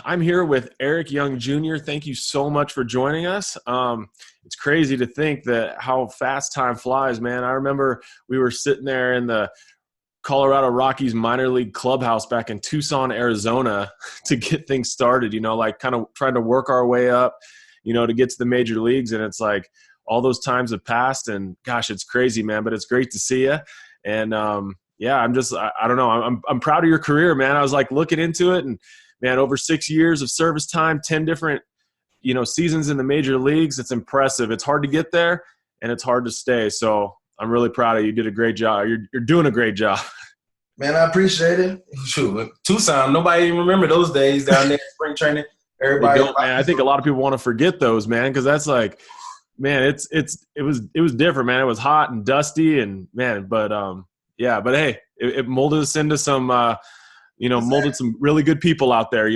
I'm here with Eric Young Jr. Thank you so much for joining us. It's crazy to think that how fast time flies, man. I remember we were sitting there in the Colorado Rockies minor league clubhouse back in Tucson, Arizona to get things started, like kind of trying to work our way up, to get to the major leagues. And it's like all those times have passed and gosh, it's crazy, man, but it's great to see you. And I don't know. I'm proud of your career, man. I was like looking into it and man, over 6 years of service time, 10 different, seasons in the major leagues. It's impressive. It's hard to get there and it's hard to stay. So I'm really proud of you. You did a great job. You're doing a great job. Man, I appreciate it. Shoot, Tucson, nobody even remember those days down there, spring training. Everybody, don't, man. I think a lot of people want to forget those, man, because that's like, man, it was different, man. It was hot and dusty, and man, but hey, it molded us into some, molded some really good people out there,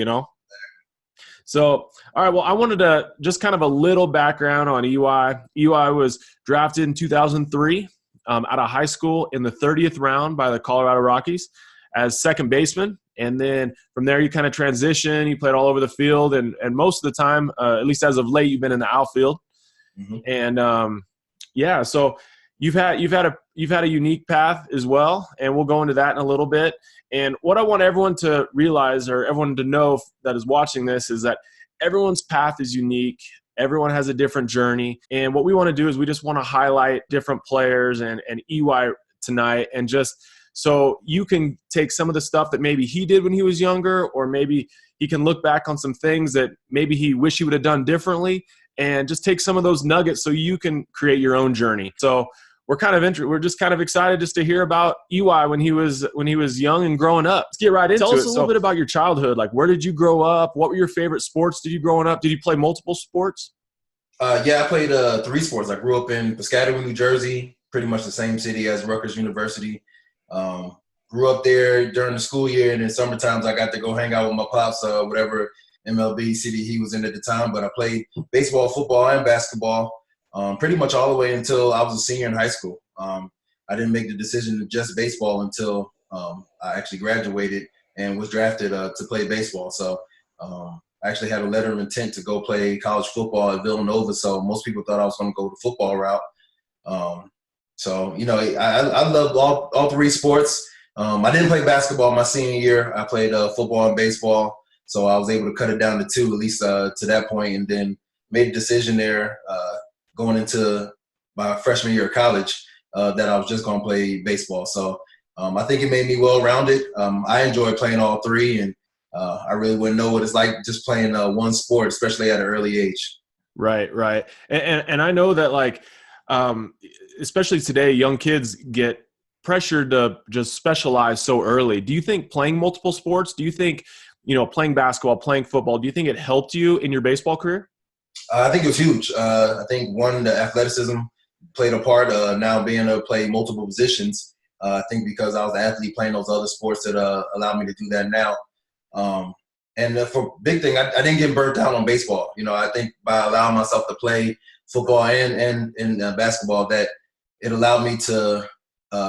So, all right, well, I wanted to just kind of a little background on EY. EY was drafted in 2003 out of high school in the 30th round by the Colorado Rockies as second baseman. And then from there, you kind of transition. You played all over the field. And most of the time, at least as of late, you've been in the outfield. Mm-hmm. And, so you've had a unique path as well. And we'll go into that in a little bit. And what I want everyone to realize or everyone to know that is watching this is that everyone's path is unique. Everyone has a different journey. And what we want to do is we just want to highlight different players and EY tonight. And just so you can take some of the stuff that maybe he did when he was younger, or maybe he can look back on some things that maybe he wish he would have done differently, and just take some of those nuggets so you can create your own journey. So we're just kind of excited just to hear about EY when he was young and growing up. Let's get right into it. Tell us a little bit about your childhood. Like, where did you grow up? What were your favorite sports did you growing up? Did you play multiple sports? I played 3 sports. I grew up in Piscataway, New Jersey, pretty much the same city as Rutgers University. Grew up there during the school year, and in summer times I got to go hang out with my pops, whatever MLB city he was in at the time. But I played baseball, football, and basketball. Pretty much all the way until I was a senior in high school. I didn't make the decision to just baseball until I actually graduated and was drafted to play baseball. So I actually had a letter of intent to go play college football at Villanova. So most people thought I was going to go the football route. I loved all 3 sports. I didn't play basketball my senior year. I played football and baseball. So I was able to cut it down to 2, at least to that point, and then made a decision there going into my freshman year of college that I was just going to play baseball. So I think it made me well-rounded. I enjoy playing all 3, and I really wouldn't know what it's like just playing one sport, especially at an early age. Right. And I know that, like, especially today, young kids get pressured to just specialize so early. Do you think playing multiple sports, do you think, playing basketball, playing football, do you think it helped you in your baseball career? I think it was huge. I think, one, the athleticism played a part, now being able to play multiple positions. I think because I was an athlete playing those other sports that allowed me to do that now. And for big thing, I didn't get burnt out on baseball. I think by allowing myself to play football and basketball, that it allowed me to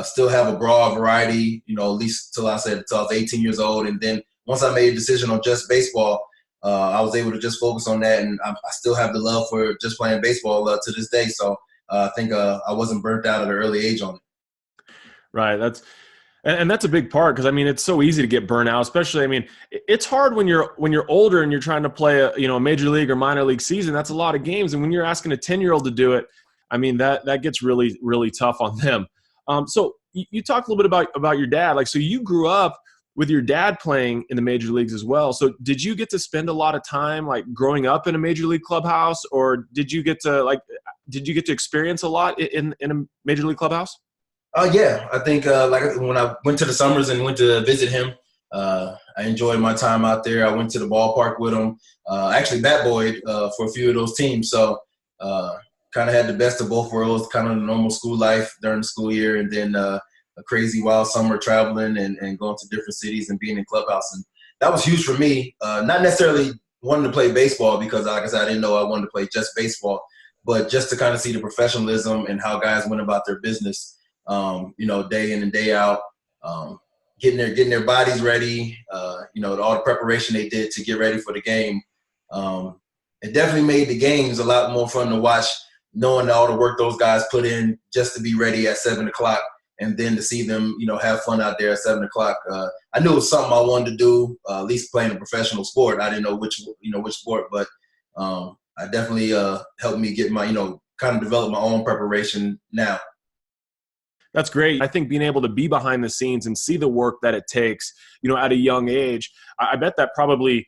still have a broad variety, at least till I was 18 years old. And then once I made a decision on just baseball, I was able to just focus on that, and I still have the love for just playing baseball to this day. So I think I wasn't burnt out at an early age on it. Right. That's a big part, because it's so easy to get burnt out. Especially, it's hard when you're older and you're trying to play a major league or minor league season. That's a lot of games, and when you're asking a 10-year-old to do it, that gets really, really tough on them. So you talked a little bit about your dad. Like, so you grew up with your dad playing in the major leagues as well. So did you get to spend a lot of time like growing up in a major league clubhouse, or did you get to experience a lot in a major league clubhouse? Yeah, I think when I went to the summers and went to visit him, I enjoyed my time out there. I went to the ballpark with him. Actually bat boyed for a few of those teams. So kind of had the best of both worlds, kind of the normal school life during the school year, and then a crazy wild summer traveling and going to different cities and being in clubhouse. And that was huge for me. Not necessarily wanting to play baseball, because like I said, I didn't know I wanted to play just baseball, but just to kind of see the professionalism and how guys went about their business, day in and day out. getting their bodies ready, all the preparation they did to get ready for the game. It definitely made the games a lot more fun to watch, knowing all the work those guys put in just to be ready at 7 o'clock, and then to see them, have fun out there at 7 o'clock. I knew it was something I wanted to do, at least playing a professional sport. I didn't know which sport, but I definitely helped me get my, kind of develop my own preparation now. That's great. I think being able to be behind the scenes and see the work that it takes, at a young age, I bet that probably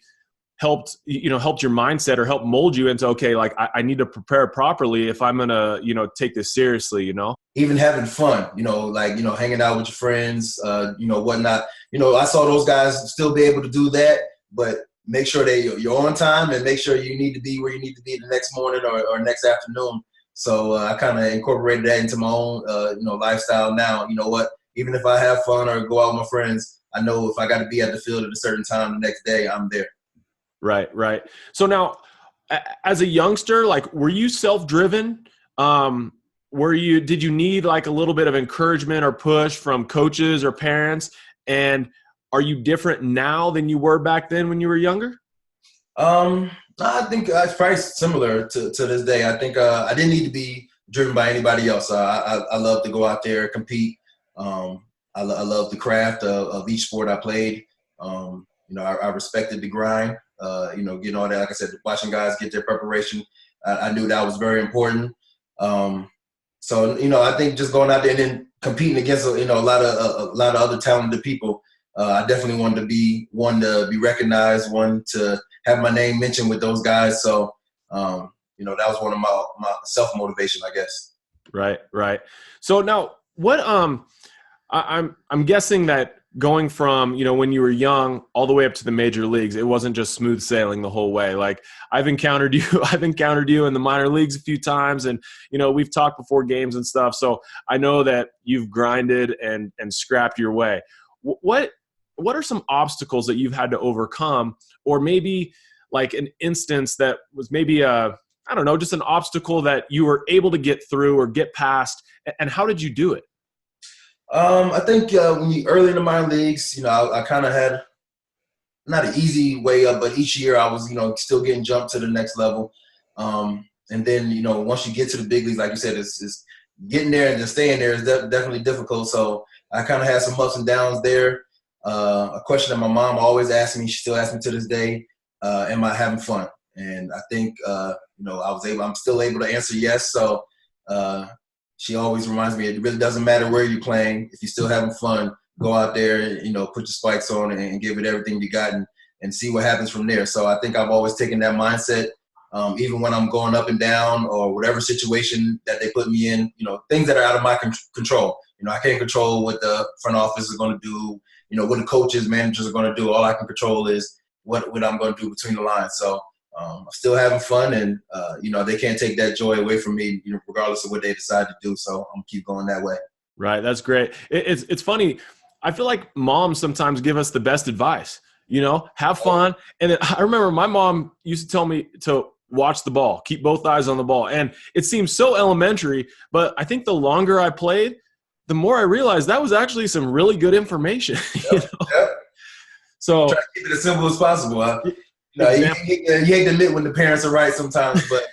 helped your mindset or helped mold you into, okay, like I need to prepare properly if I'm going to, take this seriously, Even having fun, hanging out with your friends, whatnot. I saw those guys still be able to do that, but make sure you're on time and make sure you need to be where you need to be the next morning or next afternoon. So I kind of incorporated that into my own, lifestyle now. You know what? Even if I have fun or go out with my friends, I know if I got to be at the field at a certain time the next day, I'm there. Right. So now, as a youngster, like, were you self-driven? Did you need like a little bit of encouragement or push from coaches or parents? And are you different now than you were back then when you were younger? I think it's probably similar to this day. I think I didn't need to be driven by anybody else. I love to go out there and compete. I love the craft of each sport I played. I respected the grind. Getting all that, like I said, watching guys get their preparation. I knew that was very important. So I think just going out there and then competing against a lot of other talented people. I definitely wanted to be one to be recognized, one to have my name mentioned with those guys. So, that was one of my self-motivation, I guess. Right. So now what, I'm guessing that going from, when you were young all the way up to the major leagues, it wasn't just smooth sailing the whole way. Like I've encountered you in the minor leagues a few times, and, we've talked before games and stuff. So I know that you've grinded and scrapped your way. What are some obstacles that you've had to overcome, or maybe like an instance that was maybe just an obstacle that you were able to get through or get past, and how did you do it? I think when you early in the minor leagues, I kind of had not an easy way up, but each year I was, still getting jumped to the next level. And then, once you get to the big leagues, like you said, it's getting there and just staying there is definitely difficult. So I kind of had some ups and downs there. A question that my mom always asked me, she still asks me to this day, am I having fun? And I think, I'm still able to answer yes. So she always reminds me, it really doesn't matter where you're playing. If you're still having fun, go out there and, put your spikes on and give it everything you got and see what happens from there. So I think I've always taken that mindset, even when I'm going up and down or whatever situation that they put me in, things that are out of my control. I can't control what the front office is going to do, what the coaches, managers are going to do. All I can control is what I'm going to do between the lines. So I'm still having fun, and, they can't take that joy away from me, regardless of what they decide to do. So I'm going to keep going that way. Right. That's great. It's funny. I feel like moms sometimes give us the best advice, have fun. And I remember my mom used to tell me to watch the ball, keep both eyes on the ball. And it seems so elementary, but I think the longer I played, the more I realized that was actually some really good information. Yep. So try to keep it as simple as possible. You hate to admit when the parents are right sometimes, but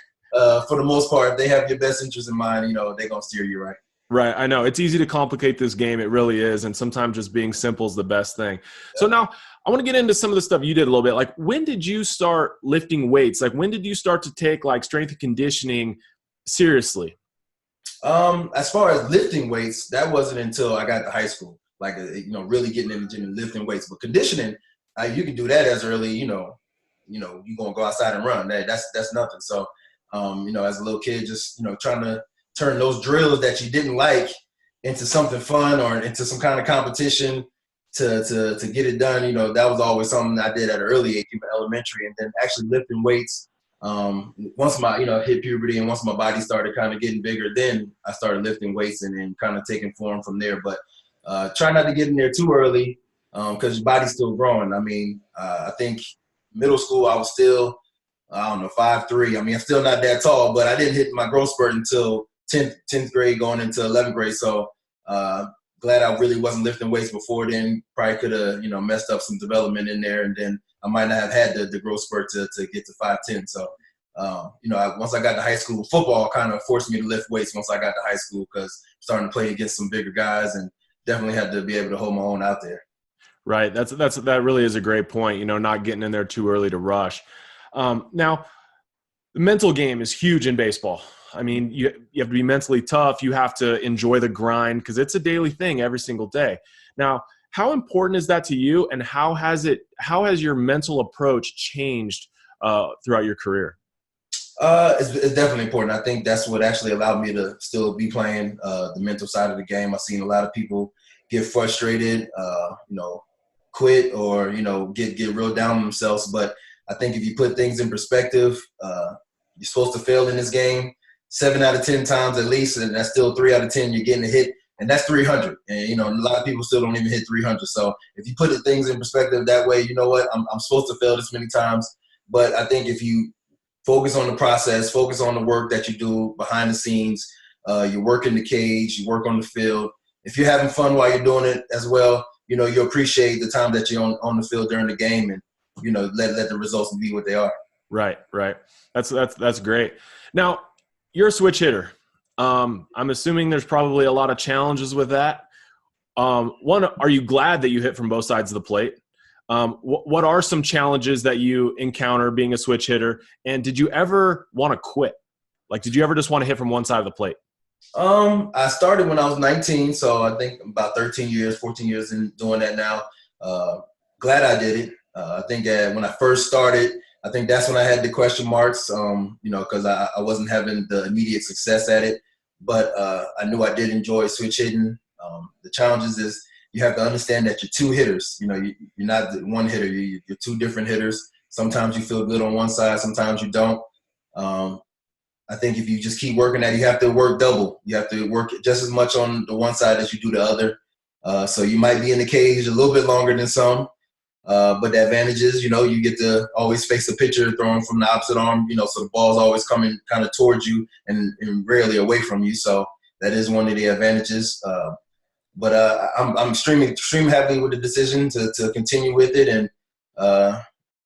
for the most part, if they have your best interest in mind, they're going to steer you right. Right. I know it's easy to complicate this game. It really is. And sometimes just being simple is the best thing. Yeah. So now I want to get into some of the stuff you did a little bit. Like, when did you start lifting weights? Like, when did you start to take like strength and conditioning seriously? As far as lifting weights, that wasn't until I got to high school. Like, really getting in the gym and lifting weights. But conditioning, you can do that as early, you're going to go outside and run. That's nothing. So, as a little kid, just, trying to turn those drills that you didn't like into something fun or into some kind of competition to get it done. That was always something I did at an early age, even elementary. And then actually lifting weights, once my, hit puberty and once my body started kind of getting bigger, then I started lifting weights and kind of taking form from there. But try not to get in there too early because your body's still growing. I mean, I think middle school I was still, 5'3". I mean, I'm still not that tall, but I didn't hit my growth spurt until 10th grade going into 11th grade. So glad I really wasn't lifting weights before then. Probably could have, messed up some development in there, and then I might not have had the growth spurt to get to 5'10". So, once I got to high school, football kind of forced me to lift weights once I got to high school because starting to play against some bigger guys and definitely had to be able to hold my own out there. Right. That really is a great point, not getting in there too early to rush. Now, the mental game is huge in baseball. I mean, you have to be mentally tough. You have to enjoy the grind because it's a daily thing every single day. Now, how important is that to you, and how has your mental approach changed throughout your career? It's definitely important. I think that's what actually allowed me to still be playing the mental side of the game. I've seen a lot of people get frustrated, quit, or get real down on themselves. But I think if you put things in perspective, you're supposed to fail in this game 7 out of 10 times at least, and that's still 3 out of 10 you're getting a hit, and that's 300. And a lot of people still don't even hit 300. So if you put things in perspective that way, you know what, I'm supposed to fail this many times. But I think if you focus on the process, focus on the work that you do behind the scenes, you work in the cage, you work on the field. If you're having fun while you're doing it as well, you appreciate the time that you're on the field during the game, and let the results be what they are. Right. That's great. Now, you're a switch hitter. I'm assuming there's probably a lot of challenges with that. One, are you glad that you hit from both sides of the plate? What are some challenges that you encounter being a switch hitter? And did you ever want to quit? Like, did you ever just want to hit from one side of the plate? I started when I was 19, so I think about 14 years in doing that now. Glad I did it. I think when I first started, I think that's when I had the question marks, because I wasn't having the immediate success at it. But I knew I did enjoy switch hitting. The challenges is you have to understand that you're two hitters. You're not one hitter. You're two different hitters. Sometimes you feel good on one side, sometimes you don't. I think if you just keep working at it, you have to work double. You have to work just as much on the one side as you do the other. So you might be in the cage a little bit longer than some. But the advantage is, you get to always face the pitcher throwing from the opposite arm, so the ball's always coming kind of towards you and rarely away from you. So that is one of the advantages. But I'm extremely happy with the decision to continue with it. And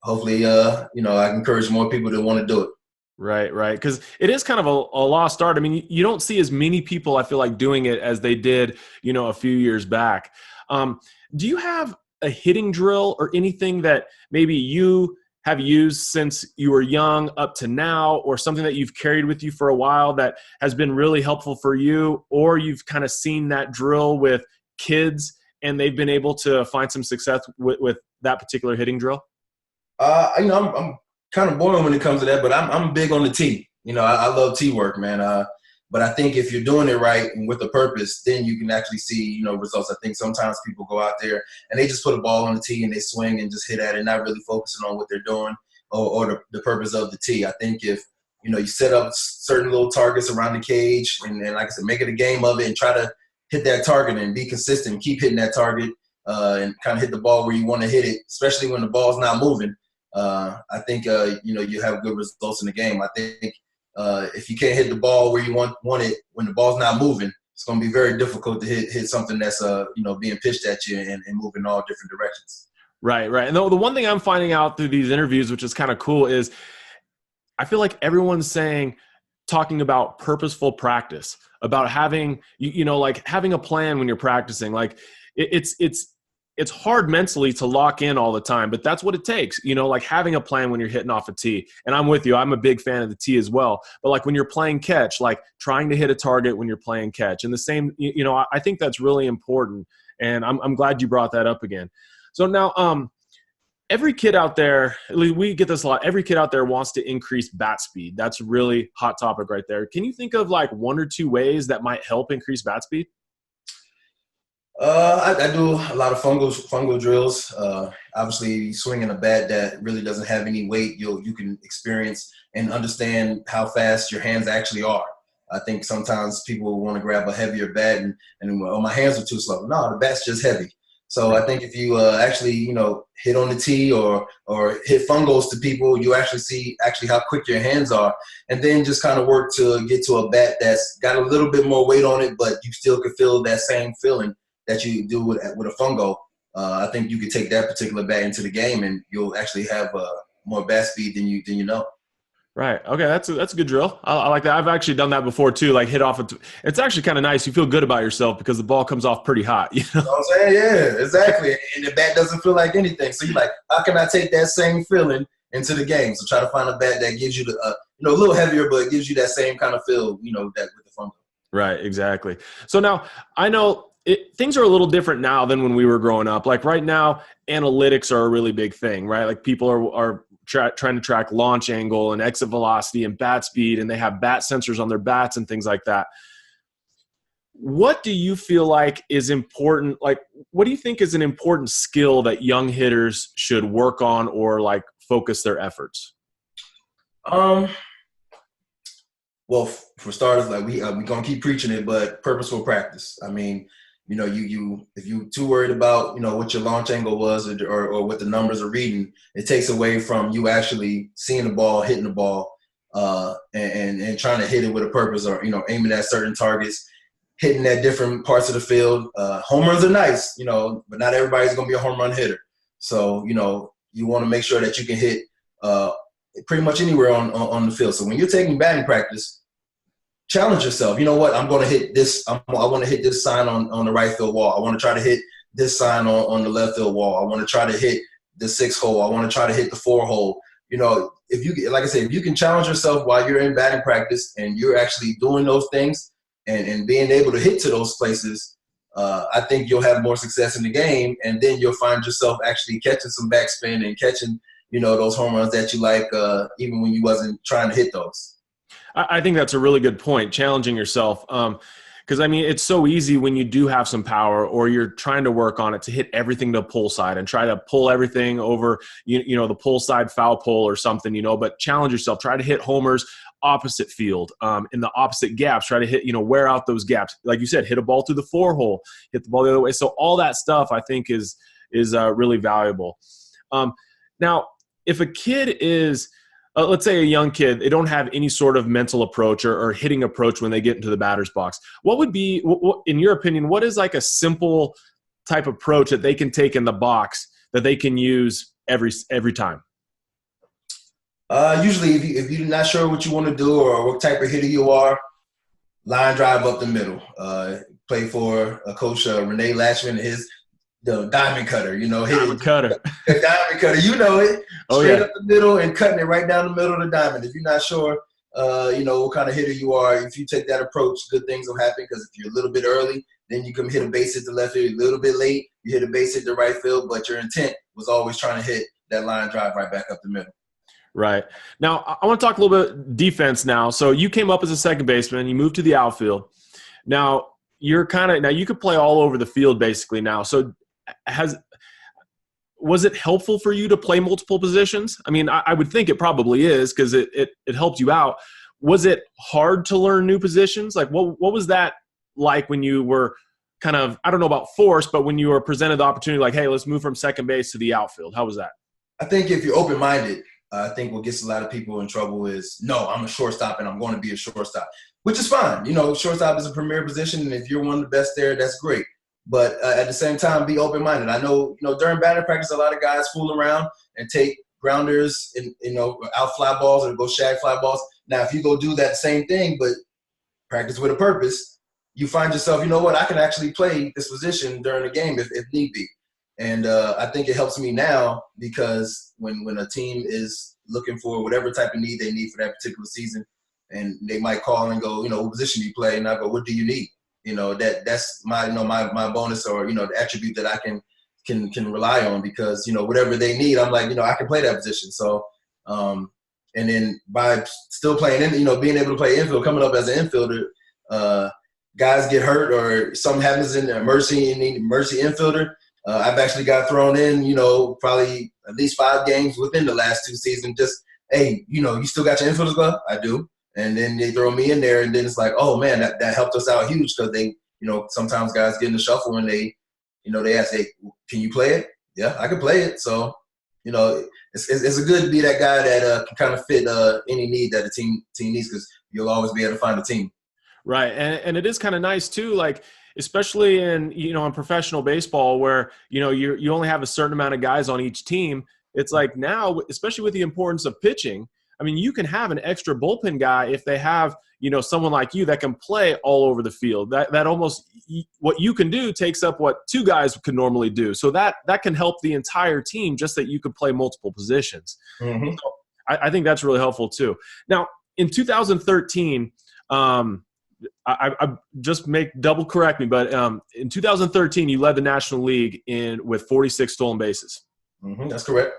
hopefully, I can encourage more people to want to do it. Right. Because it is kind of a lost art. I mean, you don't see as many people, I feel like, doing it as they did, a few years back. Do you have a hitting drill or anything that maybe you have used since you were young up to now, or something that you've carried with you for a while that has been really helpful for you, or you've kind of seen that drill with kids and they've been able to find some success with that particular hitting drill? I'm kind of boring when it comes to that, but I'm big on the tee. I love tee work, man. But I think if you're doing it right and with a purpose, then you can actually see, results. I think sometimes people go out there and they just put a ball on the tee and they swing and just hit at it, not really focusing on what they're doing or the purpose of the tee. I think if, you set up certain little targets around the cage and like I said, make it a game of it and try to hit that target and be consistent, keep hitting that target and kind of hit the ball where you want to hit it, especially when the ball's not moving. I think, you have good results in the game. I think if you can't hit the ball where you want it when the ball's not moving, it's going to be very difficult to hit something that's being pitched at you and moving in all different directions. Right. And the one thing I'm finding out through these interviews, which is kind of cool, is I feel like everyone's talking about purposeful practice, about having like having a plan when you're practicing. Like it's hard mentally to lock in all the time, but that's what it takes, like having a plan when you're hitting off a tee. And I'm with you. I'm a big fan of the tee as well. But like when you're playing catch, like trying to hit a target when you're playing catch. And the same, I think that's really important. And I'm glad you brought that up again. So now every kid out there, we get this a lot, every kid out there wants to increase bat speed. That's a really hot topic right there. Can you think of like one or two ways that might help increase bat speed? I do a lot of fungal drills. Obviously, swinging a bat that really doesn't have any weight, you can experience and understand how fast your hands actually are. I think sometimes people want to grab a heavier bat and my hands are too slow. No, the bat's just heavy. So I think if you actually hit on the tee or hit fungos to people, you actually see how quick your hands are, and then just kind of work to get to a bat that's got a little bit more weight on it, but you still can feel that same feeling that you do with a fungo, I think you could take that particular bat into the game, and you'll actually have more bat speed than you know. Right. Okay. That's a good drill. I like that. I've actually done that before too. Like hit off. It's actually kind of nice. You feel good about yourself because the ball comes off pretty hot. You know? You know what I'm saying? Yeah, exactly. And the bat doesn't feel like anything. So you're like, how can I take that same feeling into the game? So try to find a bat that gives you the, a little heavier, but it gives you that same kind of feel, that with the fungo. Right. Exactly. So now I know things are a little different now than when we were growing up. Like right now, analytics are a really big thing, right? Like people are trying to track launch angle and exit velocity and bat speed, and they have bat sensors on their bats and things like that. What do you feel like is important? Like, what do you think is an important skill that young hitters should work on or like focus their efforts? Well, for starters, like we're gonna keep preaching it, but purposeful practice. I mean, you if you're too worried about what your launch angle was or what the numbers are reading, it takes away from you actually seeing the ball, hitting the ball, and trying to hit it with a purpose, or aiming at certain targets, hitting at different parts of the field. Home runs are nice, but not everybody's gonna be a home run hitter. So you want to make sure that you can hit pretty much anywhere on the field. So when you're taking batting practice, challenge yourself. You know what? I'm going to hit this. I want to hit this sign on the right field wall. I want to try to hit this sign on the left field wall. I want to try to hit the 6 hole. I want to try to hit the 4 hole. If you, like I said, if you can challenge yourself while you're in batting practice and you're actually doing those things and being able to hit to those places, I think you'll have more success in the game. And then you'll find yourself actually catching some backspin and catching, those home runs that you like, even when you wasn't trying to hit those. I think that's a really good point, challenging yourself. Because, I mean, it's so easy when you do have some power or you're trying to work on it to hit everything to pull side and try to pull everything over, the pull side foul pole or something, but challenge yourself. Try to hit homers opposite field, in the opposite gaps. Try to hit, wear out those gaps. Like you said, hit a ball through the 4 hole, hit the ball the other way. So all that stuff I think is really valuable. Now, if a kid is – let's say a young kid, they don't have any sort of mental approach or hitting approach when they get into the batter's box. What would be, in your opinion, what is like a simple type approach that they can take in the box that they can use every time? Usually, if you're not sure what you want to do or what type of hitter you are, line drive up the middle. Play for a coach, Renee Lashman, the diamond cutter, Diamond cutter. The diamond cutter, it. Oh, straight yeah. up the middle and cutting it right down the middle of the diamond. If you're not sure, what kind of hitter you are, if you take that approach, good things will happen. Because if you're a little bit early, then you can hit a base hit to left field. A little bit late, you hit a base hit to right field. But your intent was always trying to hit that line drive right back up the middle. Right. Now, I want to talk a little bit defense now. So you came up as a second baseman. You moved to the outfield. Now, you could play all over the field basically now. So was it helpful for you to play multiple positions? I mean, I would think it probably is because it helped you out. Was it hard to learn new positions? Like what was that like when you were kind of, I don't know about forced, but when you were presented the opportunity, like, hey, let's move from second base to the outfield. How was that? I think if you're open-minded, I think what gets a lot of people in trouble is, no, I'm a shortstop and I'm going to be a shortstop, which is fine. Shortstop is a premier position, and if you're one of the best there, that's great. But at the same time, be open-minded. I know, during batting practice, a lot of guys fool around and take grounders and, out fly balls or go shag fly balls. Now, if you go do that same thing, but practice with a purpose, you find yourself, I can actually play this position during the game if need be. And I think it helps me now because when a team is looking for whatever type of need they need for that particular season, and they might call and go, what position do you play? And I go, what do you need? That's my, my bonus or, the attribute that I can rely on because, whatever they need, I'm like, I can play that position. So, and then by still playing in, being able to play infield, coming up as an infielder, guys get hurt or something happens in emergency infielder. I've actually got thrown in, probably at least 5 games within the last 2 seasons. Just, hey, you still got your infielder's glove? I do. And then they throw me in there, and then it's like, oh, man, that helped us out huge because they, sometimes guys get in the shuffle and they, they ask, hey, can you play it? Yeah, I can play it. So, it's a good to be that guy that can kind of fit any need that a team needs because you'll always be able to find a team. Right. And it is kind of nice, too. Like, especially in professional baseball where, you only have a certain amount of guys on each team. It's like now, especially with the importance of pitching, I mean, you can have an extra bullpen guy if they have, someone like you that can play all over the field. That almost what you can do takes up what two guys could normally do. So that can help the entire team, just that you could play multiple positions. Mm-hmm. So I think that's really helpful too. Now, in 2013, I just double correct me, but in 2013, you led the National League with 46 stolen bases. Mm-hmm, that's correct.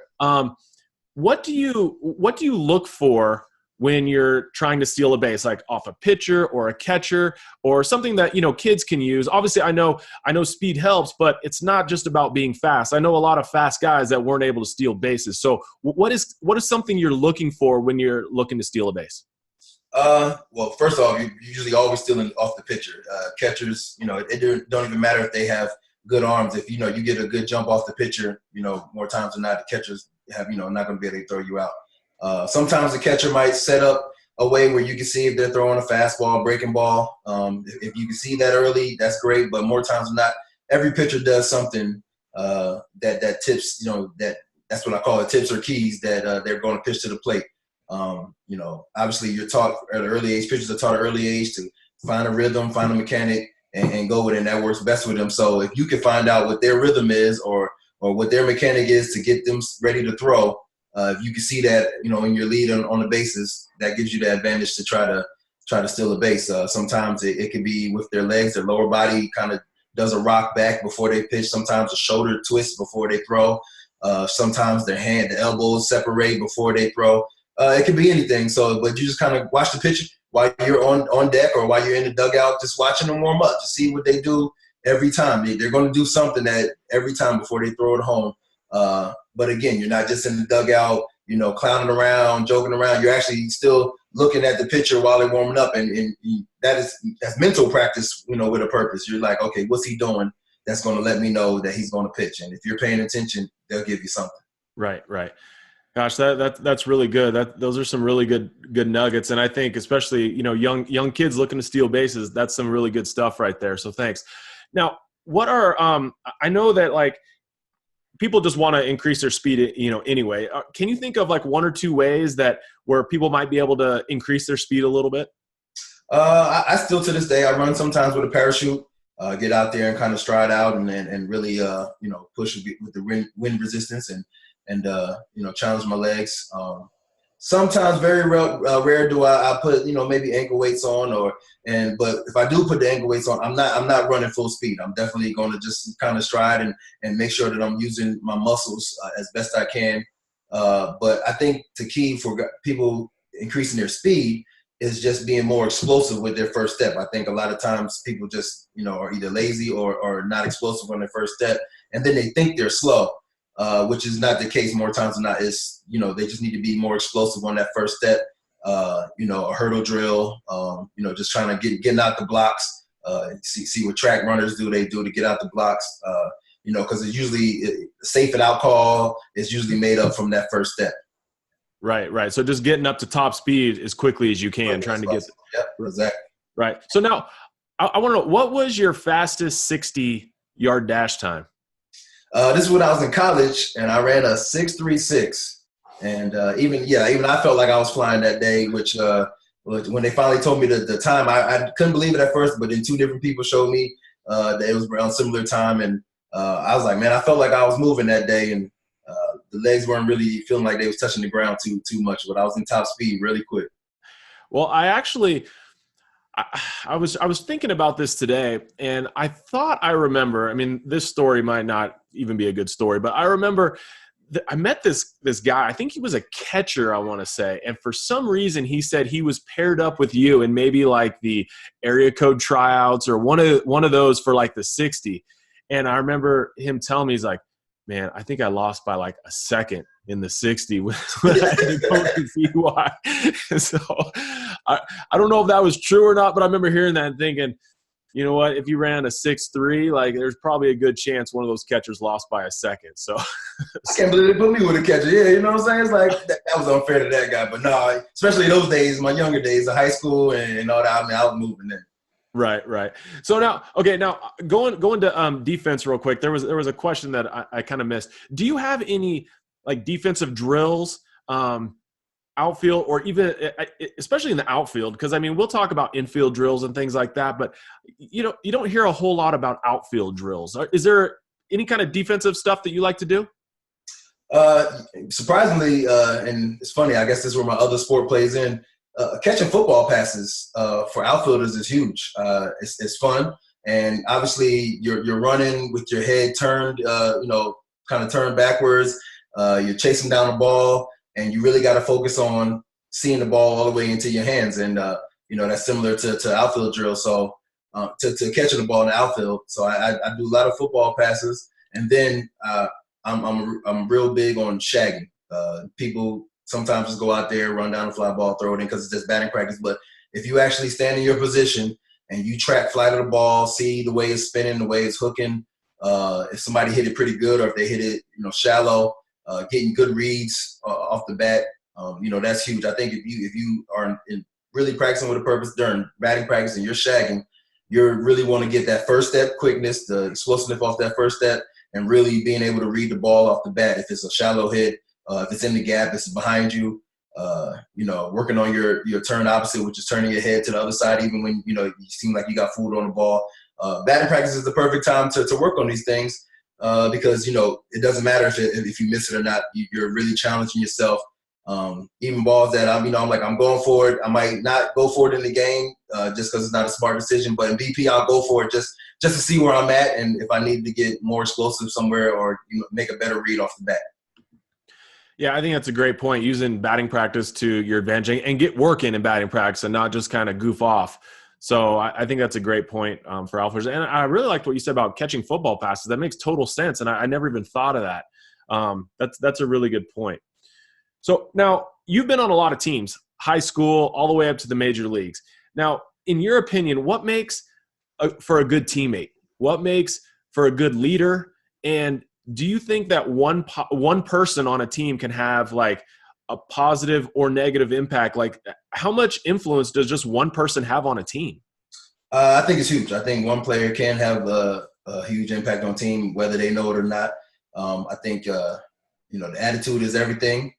What do you look for when you're trying to steal a base, like off a pitcher or a catcher or something that, kids can use? Obviously, I know speed helps, but it's not just about being fast. I know a lot of fast guys that weren't able to steal bases. So what is something you're looking for when you're looking to steal a base? Well, first off, you're usually always stealing off the pitcher. Catchers, it don't even matter if they have good arms. If, you get a good jump off the pitcher, more times than not, the catchers have, not going to be able to throw you out. Sometimes the catcher might set up a way where you can see if they're throwing a fastball, breaking ball. If you can see that early, that's great. But more times than not, every pitcher does something that tips, that's what I call it, tips or keys that they're going to pitch to the plate. Obviously you're taught at an early age, pitchers are taught at an early age to find a rhythm, find a mechanic, and go with it, and that works best with them. So if you can find out what their rhythm is or what their mechanic is to get them ready to throw, if you can see that, in your lead on the bases, that gives you the advantage to try to steal a base. Sometimes it can be with their legs, their lower body kind of does a rock back before they pitch. Sometimes a shoulder twist before they throw. Sometimes their the elbows separate before they throw. It can be anything. So, but you just kind of watch the pitcher while you're on deck or while you're in the dugout, just watching them warm up to see what they do every time. They're going to do something that every time before they throw it home. But again, you're not just in the dugout, clowning around, joking around. You're actually still looking at the pitcher while they're warming up, and that's mental practice, with a purpose. You're like, okay, what's he doing that's going to let me know that he's going to pitch? And if you're paying attention, they'll give you something. Right. Gosh, that's really good. Those are some really good nuggets, and I think especially young kids looking to steal bases, that's some really good stuff right there. So thanks. Now, what are I know that like people just want to increase their speed, anyway. Can you think of like one or two ways where people might be able to increase their speed a little bit? I still to this day I run sometimes with a parachute. Get out there and kind of stride out and really push with the wind resistance and challenge my legs. Sometimes very rare do I put maybe ankle weights on but if I do put the ankle weights on, I'm not running full speed. I'm definitely going to just kind of stride and make sure that I'm using my muscles as best I can. But I think the key for people increasing their speed is just being more explosive with their first step. I think a lot of times people just are either lazy or not explosive on their first step, and then they think they're slow. Which is not the case more times than not. Is they just need to be more explosive on that first step. A hurdle drill. Just trying to getting out the blocks. See what track runners do. They do to get out the blocks. Because it's usually safe and out call is usually made up from that first step. Right. So just getting up to top speed as quickly as you can, right, trying to get. Yep, exactly. Right. So now I want to know, what was your fastest 60-yard dash time? This is when I was in college, and I ran a 6.36, and even I felt like I was flying that day. Which when they finally told me the time, I couldn't believe it at first. But then two different people showed me that it was around similar time, and I was like, man, I felt like I was moving that day, and the legs weren't really feeling like they was touching the ground too much. But I was in top speed really quick. Well, I was thinking about this today, and I thought I remember. I mean, this story might not even be a good story, but I remember I met this guy. I think he was a catcher, I want to say, and for some reason he said he was paired up with you and maybe like the area code tryouts or one of those for like the 60. And I remember him telling me, he's like, man, I think I lost by like a second in the 60 when I had to go to CY. So I don't know if that was true or not, but I remember hearing that and thinking, you know what, if you ran a 6.3, like there's probably a good chance one of those catchers lost by a second. So I can't believe they put me with a catcher. Yeah, you know what I'm saying? It's like that was unfair to that guy. But no, especially those days, my younger days of high school and all that, I mean, I was moving then. Right, right. So now, okay, now going to defense real quick. There was a question that I kind of missed. Do you have any like defensive drills, outfield, or even especially in the outfield? Because I mean, we'll talk about infield drills and things like that, but you don't hear a whole lot about outfield drills. Is there any kind of defensive stuff that you like to do? Surprisingly, and it's funny, I guess this is where my other sport plays in. Catching football passes for outfielders is huge. It's fun, and obviously you're running with your head turned, kind of turned backwards. You're chasing down the ball, and you really got to focus on seeing the ball all the way into your hands. And that's similar to outfield drill. So to catching the ball in the outfield. So I do a lot of football passes, and then I'm real big on shagging. People sometimes just go out there, run down the fly ball, throw it in because it's just batting practice. But if you actually stand in your position and you track flight of the ball, see the way it's spinning, the way it's hooking, if somebody hit it pretty good or if they hit it, shallow, getting good reads off the bat, that's huge. I think if you are really practicing with a purpose during batting practice and you're shagging, you really want to get that first step quickness, the explosiveness off that first step, and really being able to read the ball off the bat. If it's a shallow hit, if it's in the gap, if it's behind you, working on your turn opposite, which is turning your head to the other side, even when, you seem like you got food on the ball. Batting practice is the perfect time to work on these things because, it doesn't matter if you miss it or not. You're really challenging yourself. Even balls that I'm going for it. I might not go for it in the game just because it's not a smart decision, but in BP, I'll go for it just to see where I'm at and if I need to get more explosive somewhere or make a better read off the bat. Yeah, I think that's a great point, using batting practice to your advantage and get work in batting practice and not just kind of goof off. So I think that's a great point for outfielders. And I really liked what you said about catching football passes. That makes total sense, and I never even thought of that. That's a really good point. So now you've been on a lot of teams, high school all the way up to the major leagues. Now, in your opinion, what makes for a good teammate? What makes for a good leader? And do you think that one person on a team can have like a positive or negative impact? Like, how much influence does just one person have on a team? I think it's huge. I think one player can have a huge impact on a team, whether they know it or not. I think, the attitude is everything.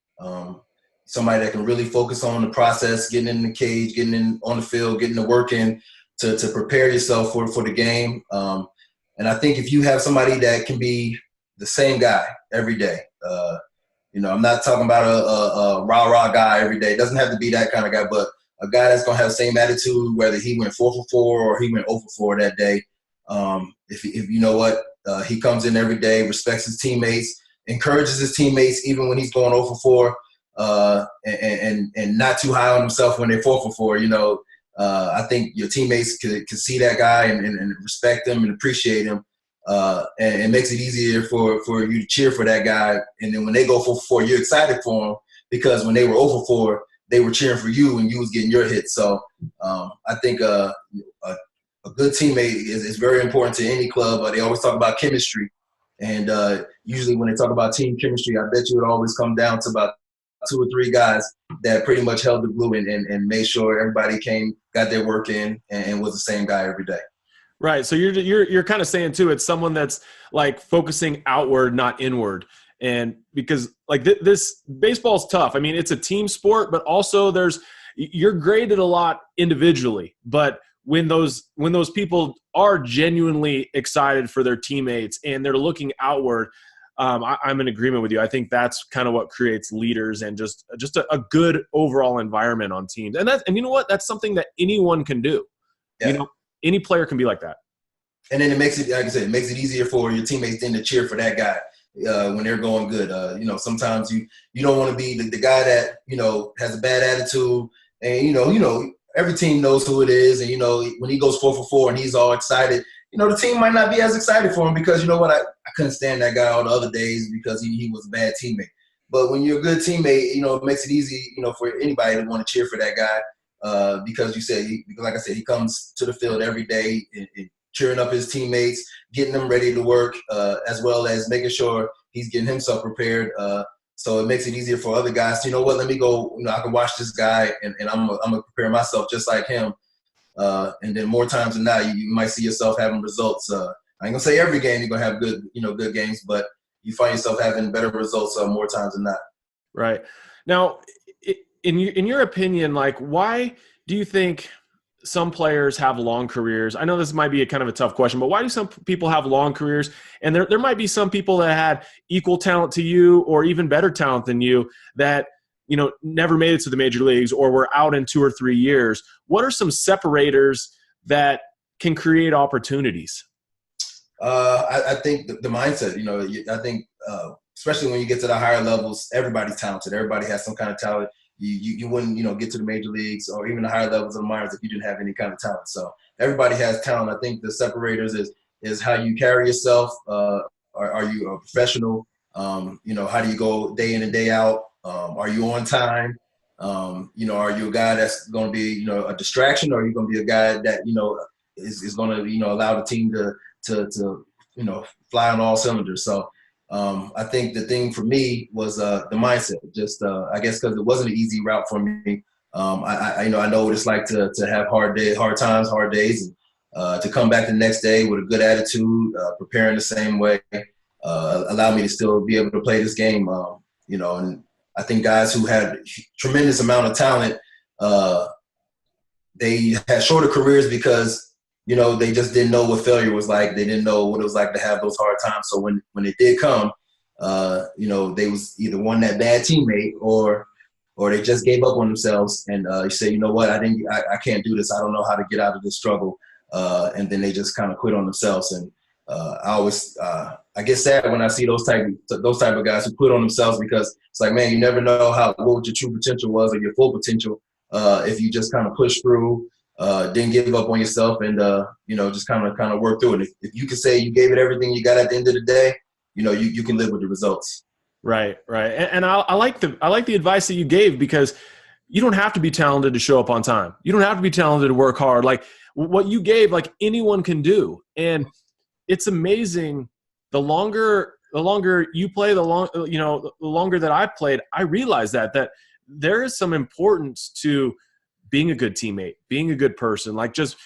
Somebody that can really focus on the process, getting in the cage, getting in on the field, getting the work in to prepare yourself for the game. And I think if you have somebody that can be the same guy every day. I'm not talking about a rah-rah guy every day. It doesn't have to be that kind of guy, but a guy that's going to have the same attitude, whether he went 4 for 4 or he went 0 for 4 that day. If you know what, he comes in every day, respects his teammates, encourages his teammates even when he's going 0 for 4, and not too high on himself when they're 4 for 4. I think your teammates can see that guy and respect him and appreciate him. And it makes it easier for you to cheer for that guy. And then when they go 4 for 4, you're excited for them because when they were 0 for 4, they were cheering for you and you was getting your hit. So I think a good teammate is very important to any club. They always talk about chemistry. And usually when they talk about team chemistry, I bet you it always come down to about 2 or 3 guys that pretty much held the glue and made sure everybody got their work in and was the same guy every day. Right. So you're kind of saying too, it's someone that's like focusing outward, not inward. And because like this baseball's tough. I mean, it's a team sport, but also you're graded a lot individually. But when those people are genuinely excited for their teammates and they're looking outward, I'm in agreement with you. I think that's kind of what creates leaders and just a good overall environment on teams. And you know what? That's something that anyone can do. Yeah. Any player can be like that. And then it makes it, like I said, it makes it easier for your teammates then to cheer for that guy when they're going good. Sometimes you don't want to be the guy that, has a bad attitude and, every team knows who it is. And, when he goes 4 for 4 and he's all excited, the team might not be as excited for him because, you know what, I couldn't stand that guy all the other days because he was a bad teammate. But when you're a good teammate, it makes it easy, for anybody to want to cheer for that guy. Because like I said, he comes to the field every day and cheering up his teammates, getting them ready to work, as well as making sure he's getting himself prepared. So it makes it easier for other guys. You know what? Let me go. I can watch this guy, and I'm gonna prepare myself just like him. And then more times than not, you might see yourself having results. I ain't gonna say every game you're gonna have good games, but you find yourself having better results more times than not. Right. Now, in your opinion, like, why do you think some players have long careers? I know this might be a kind of a tough question, but why do some people have long careers? And there might be some people that had equal talent to you or even better talent than you that, never made it to the major leagues or were out in 2 or 3 years. What are some separators that can create opportunities? I think the mindset, I think especially when you get to the higher levels, everybody's talented. Everybody has some kind of talent. You wouldn't, get to the major leagues or even the higher levels of the minors if you didn't have any kind of talent. So everybody has talent. I think the separators is how you carry yourself. Are you a professional? How do you go day in and day out? Are you on time? Are you a guy that's going to be, a distraction, or are you going to be a guy that, is going to, allow the team to fly on all cylinders? So I think the thing for me was the mindset. Just I guess because it wasn't an easy route for me. I know what it's like to have hard times, hard days, and to come back the next day with a good attitude, preparing the same way, allow me to still be able to play this game. And I think guys who had tremendous amount of talent, they had shorter careers because they just didn't know what failure was like. They didn't know what it was like to have those hard times. So when it did come, they was either one that bad teammate or they just gave up on themselves and you say, you know what, I can't do this. I don't know how to get out of this struggle. And then they just kind of quit on themselves. And I get sad when I see those type of guys who quit on themselves, because it's like, man, you never know what your true potential was or your full potential if you just kind of push through. Didn't give up on yourself and just kind of work through it. If you can say you gave it everything you got at the end of the day, you can live with the results. Right. And I like the advice that you gave, because you don't have to be talented to show up on time. You don't have to be talented to work hard. Like what you gave, like anyone can do. And it's amazing. The longer you play, the longer that I played, I realized that there is some importance to being a good teammate, being a good person, like just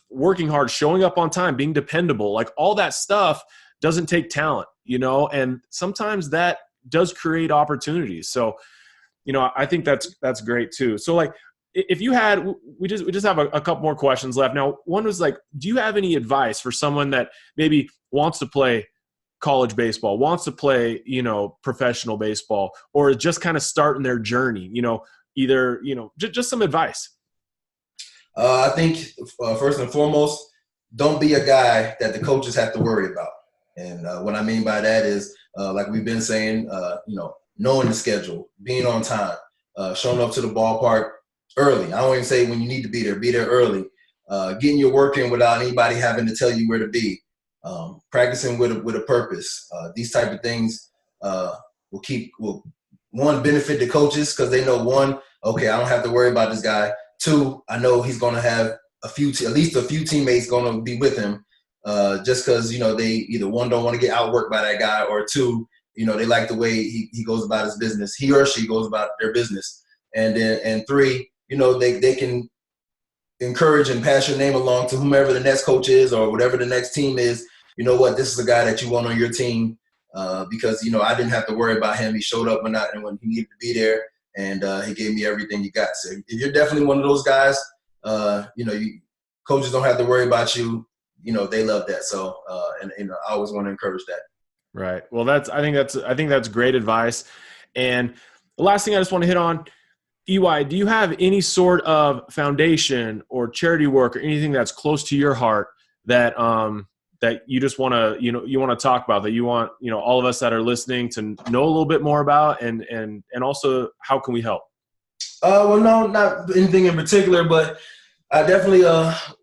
working hard, showing up on time, being dependable, like all that stuff doesn't take talent, and sometimes that does create opportunities. So, I think that's great too. So like, if you had, we just have a couple more questions left. Now, one was like, do you have any advice for someone that maybe wants to play college baseball, wants to play, professional baseball, or just kind of starting their journey, either, just some advice? I think first and foremost, don't be a guy that the coaches have to worry about. And what I mean by that is, like we've been saying, knowing the schedule, being on time, showing up to the ballpark early. I don't even say when you need to be there early, getting your work in without anybody having to tell you where to be, practicing with a purpose. These type of things will one, benefit the coaches, because they know, one, okay, I don't have to worry about this guy. Two, I know he's going to have at least a few teammates going to be with him, just because, they either, one, don't want to get outworked by that guy, or two, they like the way he goes about his business. He or she goes about their business. And three, they can encourage and pass your name along to whomever the next coach is or whatever the next team is. You know what, this is a guy that you want on your team, because, I didn't have to worry about him. He showed up when he needed to be there, and he gave me everything he got. So if you're definitely one of those guys, coaches don't have to worry about you. They love that. So, and I always want to encourage that. Right. Well, I think that's great advice. And the last thing I just want to hit on, EY, do you have any sort of foundation or charity work or anything that's close to your heart that that you just want to you want to talk about, that you want all of us that are listening to know a little bit more about, and also how can we help? Well, no, not anything in particular, but I definitely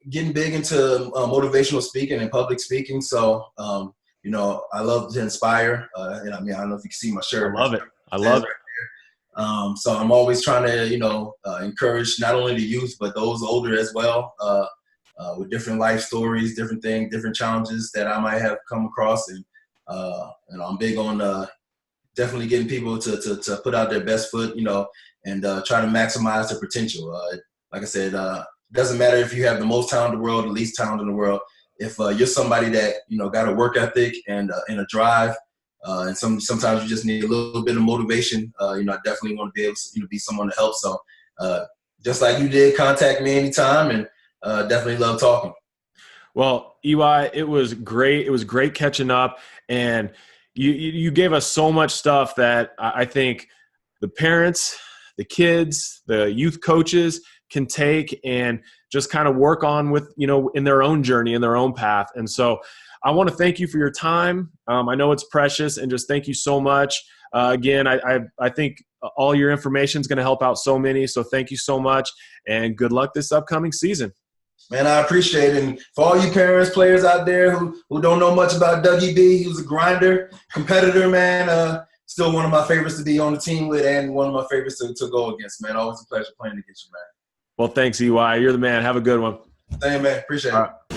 getting big into motivational speaking and public speaking. So I love to inspire. And I don't know if you can see my shirt. I love it. I love it. So I'm always trying to, encourage not only the youth, but those older as well, with different life stories, different things, different challenges that I might have come across. And I'm big on definitely getting people to put out their best foot, and try to maximize their potential. Like I said, It doesn't matter if you have the most talent in the world, the least talent in the world. If you're somebody that, got a work ethic and a drive, and sometimes you just need a little bit of motivation, I definitely want to be able to be someone to help. So just like you did, contact me anytime, and definitely love talking. Well, EY, it was great. It was great catching up, and you gave us so much stuff that I think the parents, the kids, the youth coaches can take and just kind of work on with, in their own journey, in their own path. And so I want to thank you for your time. I know it's precious, and just thank you so much. Again, I think all your information is going to help out so many. So thank you so much, and good luck this upcoming season. Man, I appreciate it. And for all you parents, players out there who don't know much about Dougie B, he was a grinder, competitor, man. Still one of my favorites to be on the team with, and one of my favorites to go against, man. Always a pleasure playing against you, man. Well, thanks, EY. You're the man. Have a good one. Thank you, man. Appreciate it.